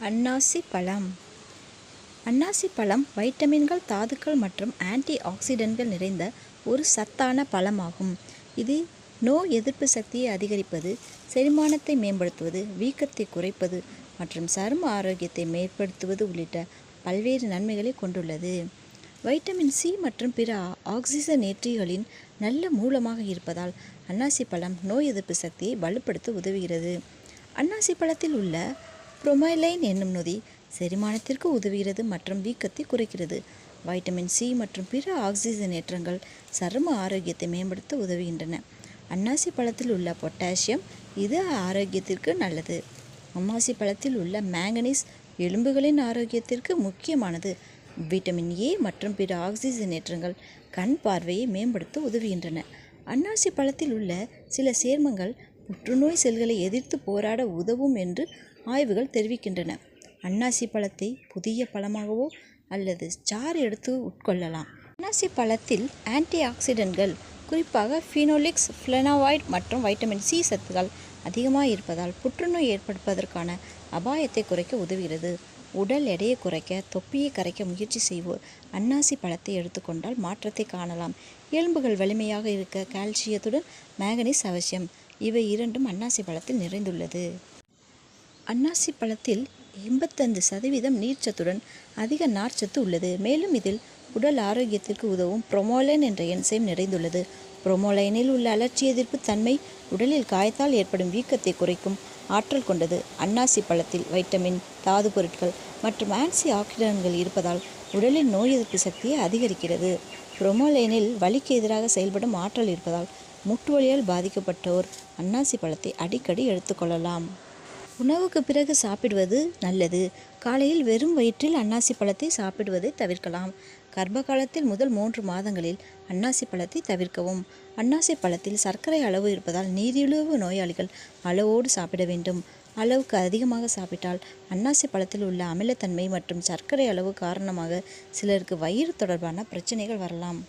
அன்னாசி பழம். அன்னாசி பழம் வைட்டமின்கள், தாதுக்கள் மற்றும் ஆன்டி ஆக்சிடென்ட்கள் நிறைந்த ஒரு சத்தான பழமாகும். இது நோய் எதிர்ப்பு சக்தியை அதிகரிப்பது, செரிமானத்தை மேம்படுத்துவது, வீக்கத்தை குறைப்பது மற்றும் சரும ஆரோக்கியத்தை மேம்படுத்துவது உள்ளிட்ட பல்வேறு நன்மைகளை கொண்டுள்ளது. வைட்டமின் சி மற்றும் பிற ஆக்சிஜனேற்றிகளின் நல்ல மூலமாக இருப்பதால் அன்னாசி பழம் நோய் எதிர்ப்பு சக்தியை வலுப்படுத்த உதவுகிறது. அன்னாசி பழத்தில் உள்ள புரோமைலைன் என்னும் நொதி செரிமானத்திற்கு உதவுகிறது மற்றும் வீக்கத்தை குறைக்கிறது. வைட்டமின் சி மற்றும் பிற ஆக்சிஜனேற்றங்கள் சரும ஆரோக்கியத்தை மேம்படுத்த உதவுகின்றன. அன்னாசி பழத்தில் உள்ள பொட்டாசியம் இது ஆரோக்கியத்திற்கு நல்லது. அன்னாசி பழத்தில் உள்ள மேங்கனீஸ் எலும்புகளின் ஆரோக்கியத்திற்கு முக்கியமானது. விட்டமின் ஏ மற்றும் பிற ஆக்சிஜனேற்றங்கள் கண் பார்வையை மேம்படுத்த உதவுகின்றன. அன்னாசி பழத்தில் உள்ள சில சேர்மங்கள் புற்றுநோய் செல்களை எதிர்த்து போராட உதவும் என்று ஆய்வுகள் தெரிவிக்கின்றன. அன்னாசி பழத்தை புதிய பழமாகவோ அல்லது சாறு எடுத்து உட்கொள்ளலாம். அன்னாசி பழத்தில் ஆன்டி ஆக்சிடென்ட்கள், குறிப்பாக ஃபீனோலிக்ஸ், ஃப்ளேனோவைட் மற்றும் வைட்டமின் சி சத்துக்கள் அதிகமாக இருப்பதால் புற்றுநோய் ஏற்படுவதற்கான அபாயத்தை குறைக்க உதவுகிறது. உடல் எடையை குறைக்க, தொப்பியை கரைக்க முயற்சி செய்வோர் அன்னாசி பழத்தை எடுத்துக்கொண்டால் மாற்றத்தை காணலாம். எலும்புகள் வலிமையாக இருக்க கால்சியத்துடன் மேங்கனீஸ் அவசியம். இவை இரண்டும் அன்னாசி பழத்தில் நிறைந்துள்ளது. அன்னாசி பழத்தில் 85% நீர்ச்சத்துடன் அதிக நார்ச்சத்து உள்ளது. மேலும் இதில் உடல் ஆரோக்கியத்திற்கு உதவும் புரோமைலைன் என்ற என்சைம் நிறைந்துள்ளது. புரோமைலைனில் உள்ள அலர்ச்சி எதிர்ப்பு தன்மை உடலில் காயத்தால் ஏற்படும் வீக்கத்தை குறைக்கும் ஆற்றல் கொண்டது. அன்னாசி பழத்தில் வைட்டமின், தாது பொருட்கள் மற்றும் ஆன்டி ஆக்சிடென்ட்கள் இருப்பதால் உடலின் நோய் எதிர்ப்பு சக்தியை அதிகரிக்கிறது. புரோமைலைனில் வலிக்கு எதிராக செயல்படும் ஆற்றல் இருப்பதால் மூட்டு வலியால் பாதிக்கப்பட்டோர் அன்னாசி பழத்தை அடிக்கடி எடுத்துக்கொள்ளலாம். உணவுக்கு பிறகு சாப்பிடுவது நல்லது. காலையில் வெறும் வயிற்றில் அன்னாசி பழத்தை சாப்பிடுவதை தவிர்க்கலாம். கர்ப்ப காலத்தில் முதல் 3 மாதங்களில் அன்னாசி பழத்தை தவிர்க்கவும். அன்னாசி பழத்தில் சர்க்கரை அளவு இருப்பதால் நீரிழிவு நோயாளிகள் அளவோடு சாப்பிட வேண்டும். அளவுக்கு அதிகமாக சாப்பிட்டால் அன்னாசி பழத்தில் உள்ள அமிலத்தன்மை மற்றும் சர்க்கரை அளவு காரணமாக சிலருக்கு வயிறு தொடர்பான பிரச்சனைகள் வரலாம்.